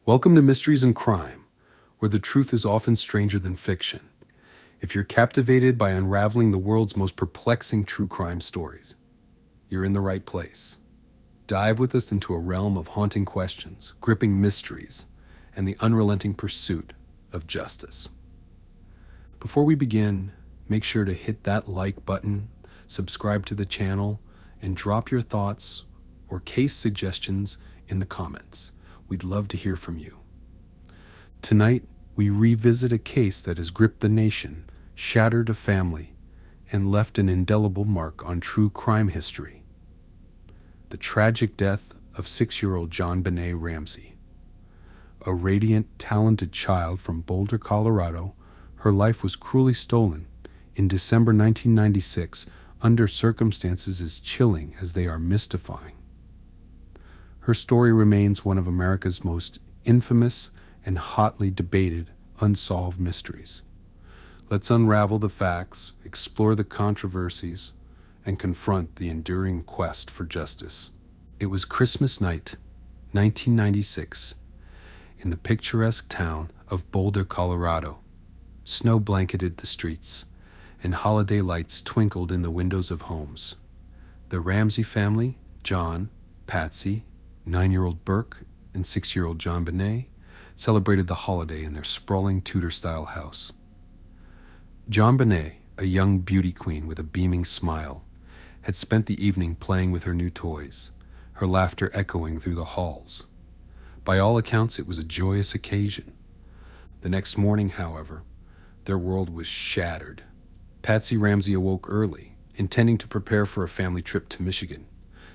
Welcome to Mysteries and Crime, where the truth is often stranger than fiction. If you're captivated by unraveling the world's most perplexing true crime stories, you're in the right place. Dive with us into a realm of haunting questions, gripping mysteries, and the unrelenting pursuit of justice. Before we begin, make sure to hit that like button, subscribe to the channel, and drop your thoughts or case suggestions in the comments. We'd love to hear from you. Tonight, we revisit a case that has gripped the nation, shattered a family, and left an indelible mark on true crime history. The tragic death of 6-year-old JonBenét Ramsey. A radiant, talented child from Boulder, Colorado, her life was cruelly stolen in December 1996 under circumstances as chilling as they are mystifying. Her story remains one of America's most infamous and hotly debated unsolved mysteries. Let's unravel the facts, explore the controversies, and confront the enduring quest for justice. It was Christmas night, 1996, in the picturesque town of Boulder, Colorado. Snow blanketed the streets, and holiday lights twinkled in the windows of homes. The Ramsey family, John, Patsy, 9-year-old Burke, and 6-year-old JonBenét, celebrated the holiday in their sprawling Tudor-style house. JonBenét, a young beauty queen with a beaming smile, had spent the evening playing with her new toys, her laughter echoing through the halls. By all accounts, it was a joyous occasion. The next morning, however, their world was shattered. Patsy Ramsey awoke early, intending to prepare for a family trip to Michigan.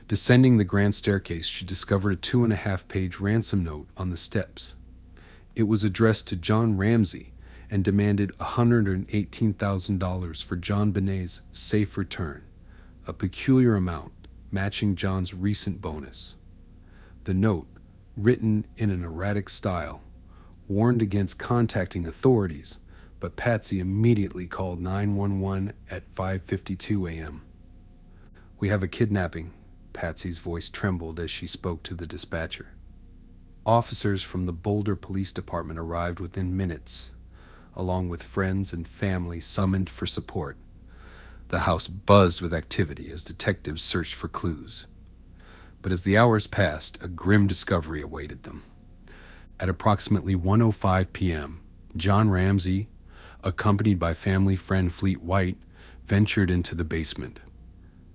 Descending the grand staircase, she discovered a 2.5-page ransom note on the steps. It was addressed to John Ramsey and demanded $118,000 for JonBenét's safe return, a peculiar amount matching John's recent bonus. The note, written in an erratic style, warned against contacting authorities, but Patsy immediately called 911 at 5:52 a.m. "We have a kidnapping." Patsy's voice trembled as she spoke to the dispatcher. Officers from the Boulder Police Department arrived within minutes, along with friends and family summoned for support. The house buzzed with activity as detectives searched for clues. But as the hours passed, a grim discovery awaited them. At approximately 1:05 p.m., John Ramsey, accompanied by family friend Fleet White, ventured into the basement.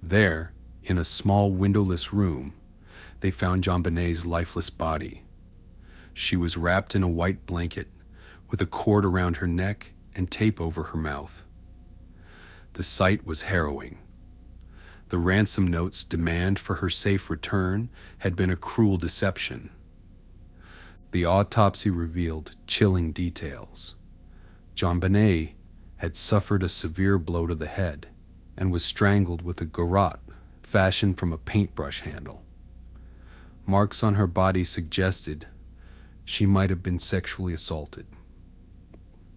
There, in a small windowless room, they found JonBenét's lifeless body. She was wrapped in a white blanket, with a cord around her neck and tape over her mouth. The sight was harrowing. The ransom note's demand for her safe return had been a cruel deception. The autopsy revealed chilling details. JonBenét had suffered a severe blow to the head and was strangled with a garrote fashioned from a paintbrush handle. Marks on her body suggested she might have been sexually assaulted.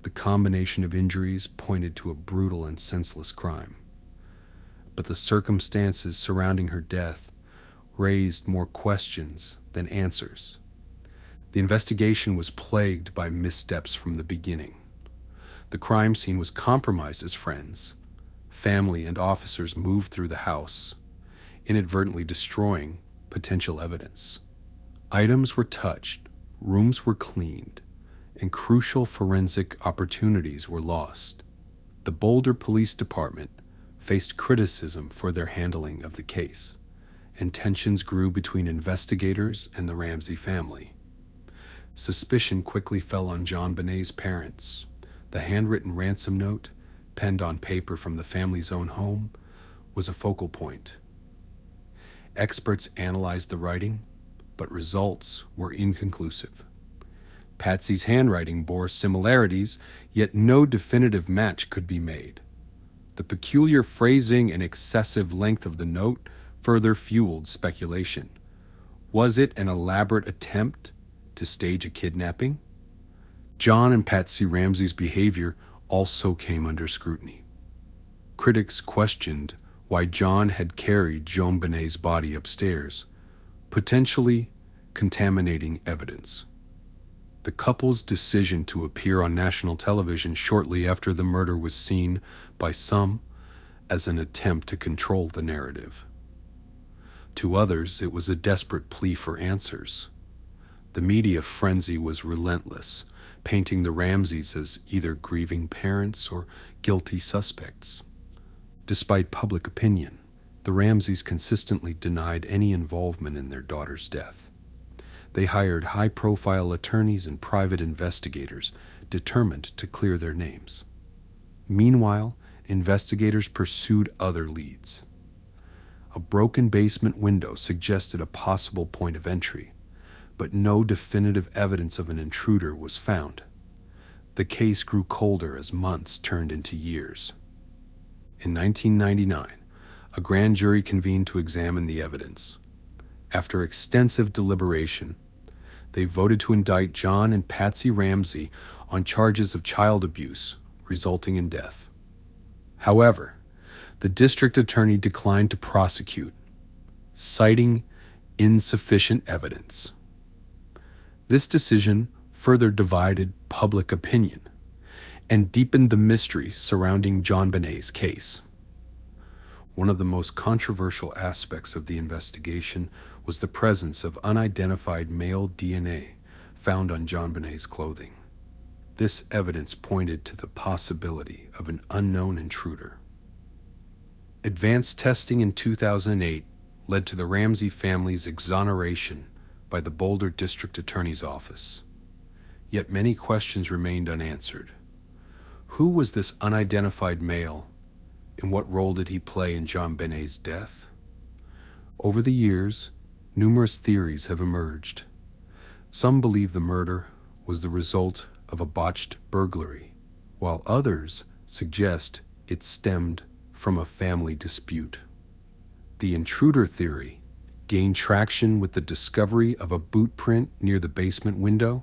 The combination of injuries pointed to a brutal and senseless crime. But the circumstances surrounding her death raised more questions than answers. The investigation was plagued by missteps from the beginning. The crime scene was compromised as friends. Family and officers moved through the house, inadvertently destroying potential evidence. Items were touched, rooms were cleaned, and crucial forensic opportunities were lost. The Boulder Police Department faced criticism for their handling of the case, and tensions grew between investigators and the Ramsey family. Suspicion quickly fell on JonBenét's parents. The handwritten ransom note, penned on paper from the family's own home, was a focal point. Experts analyzed the writing, but results were inconclusive. Patsy's handwriting bore similarities, yet no definitive match could be made. The peculiar phrasing and excessive length of the note further fueled speculation. Was it an elaborate attempt to stage a kidnapping? John and Patsy Ramsey's behavior also came under scrutiny. Critics questioned why John had carried JonBenét's body upstairs, potentially contaminating evidence. The couple's decision to appear on national television shortly after the murder was seen by some as an attempt to control the narrative. To others, it was a desperate plea for answers. The media frenzy was relentless, painting the Ramseys as either grieving parents or guilty suspects. Despite public opinion, the Ramseys consistently denied any involvement in their daughter's death. They hired high-profile attorneys and private investigators determined to clear their names. Meanwhile, investigators pursued other leads. A broken basement window suggested a possible point of entry, but no definitive evidence of an intruder was found. The case grew colder as months turned into years. In 1999, a grand jury convened to examine the evidence. After extensive deliberation, they voted to indict John and Patsy Ramsey on charges of child abuse, resulting in death. However, the district attorney declined to prosecute, citing insufficient evidence. This decision further divided public opinion and deepened the mystery surrounding JonBenét's case. One of the most controversial aspects of the investigation was the presence of unidentified male DNA found on JonBenét's clothing. This evidence pointed to the possibility of an unknown intruder. Advanced testing in 2008 led to the Ramsey family's exoneration by the Boulder District Attorney's Office. Yet many questions remained unanswered. Who was this unidentified male, and what role did he play in JonBenét's death? Over the years, numerous theories have emerged. Some believe the murder was the result of a botched burglary, while others suggest it stemmed from a family dispute. The intruder theory gained traction with the discovery of a boot print near the basement window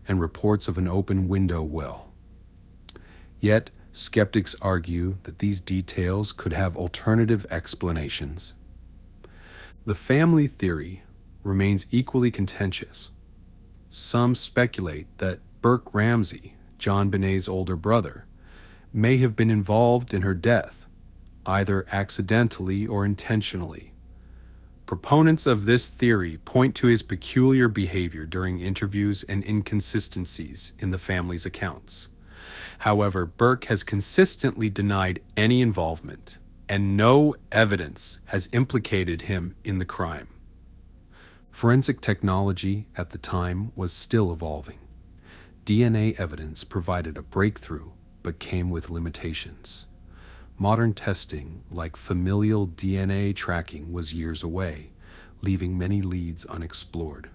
and reports of an open window well. Yet, skeptics argue that these details could have alternative explanations. The family theory remains equally contentious. Some speculate that Burke Ramsey, JonBenét's older brother, may have been involved in her death, either accidentally or intentionally. Proponents of this theory point to his peculiar behavior during interviews and inconsistencies in the family's accounts. However, Burke has consistently denied any involvement, and no evidence has implicated him in the crime. Forensic technology at the time was still evolving. DNA evidence provided a breakthrough, but came with limitations. Modern testing, like familial DNA tracking, was years away, leaving many leads unexplored.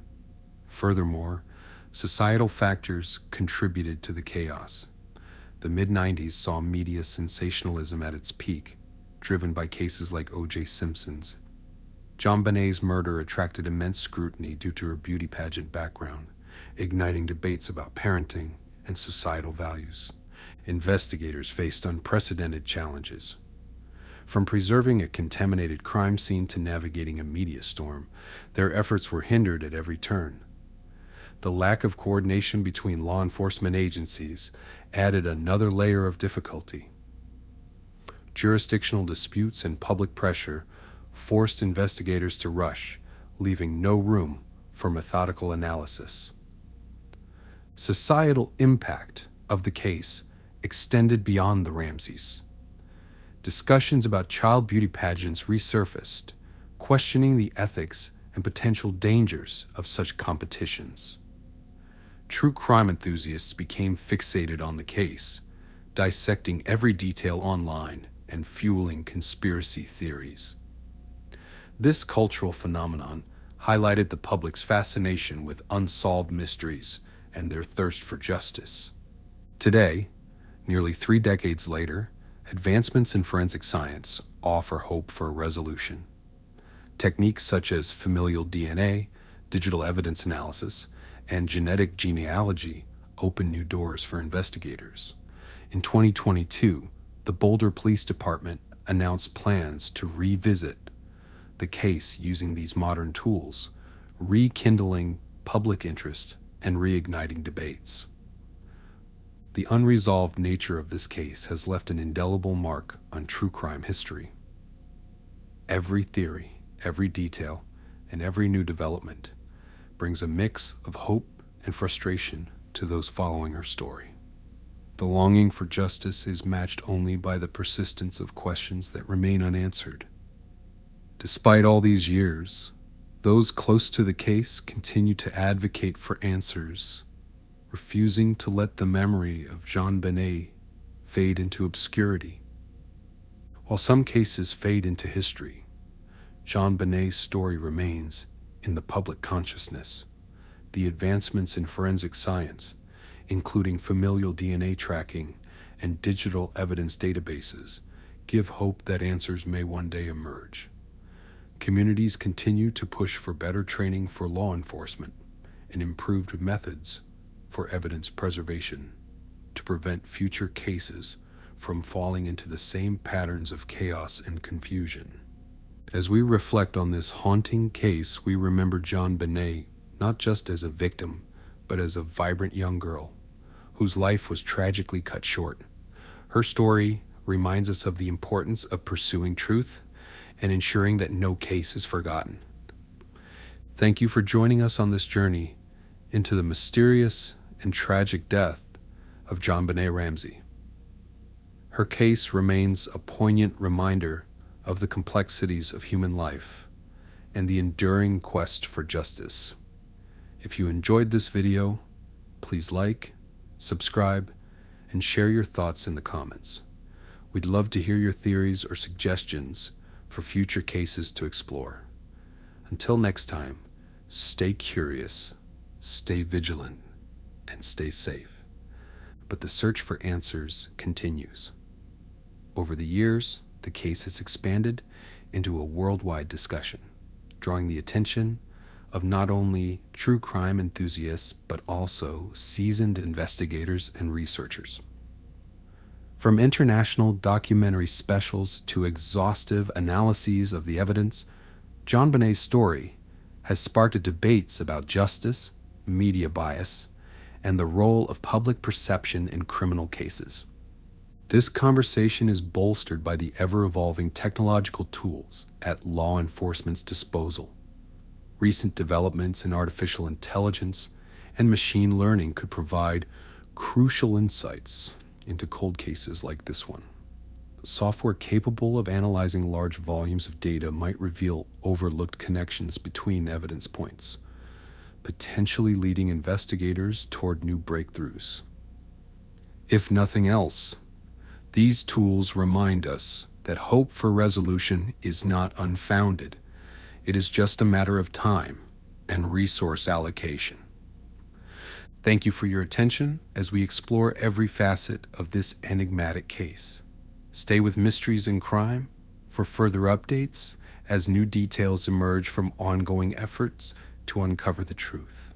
Furthermore, societal factors contributed to the chaos. The mid-90s saw media sensationalism at its peak, driven by cases like O.J. Simpson's. JonBenét's murder attracted immense scrutiny due to her beauty pageant background, igniting debates about parenting and societal values. Investigators faced unprecedented challenges. From preserving a contaminated crime scene to navigating a media storm, their efforts were hindered at every turn. The lack of coordination between law enforcement agencies added another layer of difficulty. Jurisdictional disputes and public pressure forced investigators to rush, leaving no room for methodical analysis. Societal impact of the case extended beyond the Ramseys. Discussions about child beauty pageants resurfaced, questioning the ethics and potential dangers of such competitions. True crime enthusiasts became fixated on the case, dissecting every detail online and fueling conspiracy theories. This cultural phenomenon highlighted the public's fascination with unsolved mysteries and their thirst for justice. Today, nearly 3 decades later, advancements in forensic science offer hope for a resolution. Techniques such as familial DNA, digital evidence analysis, and genetic genealogy open new doors for investigators. In 2022, the Boulder Police Department announced plans to revisit the case using these modern tools, rekindling public interest and reigniting debates. The unresolved nature of this case has left an indelible mark on true crime history. Every theory, every detail, and every new development brings a mix of hope and frustration to those following her story. The longing for justice is matched only by the persistence of questions that remain unanswered. Despite all these years, those close to the case continue to advocate for answers, refusing to let the memory of JonBenét fade into obscurity. While some cases fade into history, JonBenét's story remains in the public consciousness. The advancements in forensic science, including familial DNA tracking and digital evidence databases, give hope that answers may one day emerge. Communities continue to push for better training for law enforcement and improved methods for evidence preservation to prevent future cases from falling into the same patterns of chaos and confusion. As we reflect on this haunting case, we remember JonBenét not just as a victim, but as a vibrant young girl whose life was tragically cut short. Her story reminds us of the importance of pursuing truth and ensuring that no case is forgotten. Thank you for joining us on this journey into the mysterious and tragic death of JonBenét Ramsey. Her case remains a poignant reminder of the complexities of human life and the enduring quest for justice. If you enjoyed this video, please like, subscribe, and share your thoughts in the comments. We'd love to hear your theories or suggestions for future cases to explore. Until next time, stay curious, stay vigilant, and stay safe. But the search for answers continues. Over the years, the case has expanded into a worldwide discussion, drawing the attention of not only true crime enthusiasts, but also seasoned investigators and researchers. From international documentary specials to exhaustive analyses of the evidence, JonBenét's story has sparked debates about justice, media bias, and the role of public perception in criminal cases. This conversation is bolstered by the ever-evolving technological tools at law enforcement's disposal. Recent developments in artificial intelligence and machine learning could provide crucial insights into cold cases like this one. Software capable of analyzing large volumes of data might reveal overlooked connections between evidence points, potentially leading investigators toward new breakthroughs. If nothing else, these tools remind us that hope for resolution is not unfounded. It is just a matter of time and resource allocation. Thank you for your attention as we explore every facet of this enigmatic case. Stay with Mysteries in Crime for further updates as new details emerge from ongoing efforts to uncover the truth.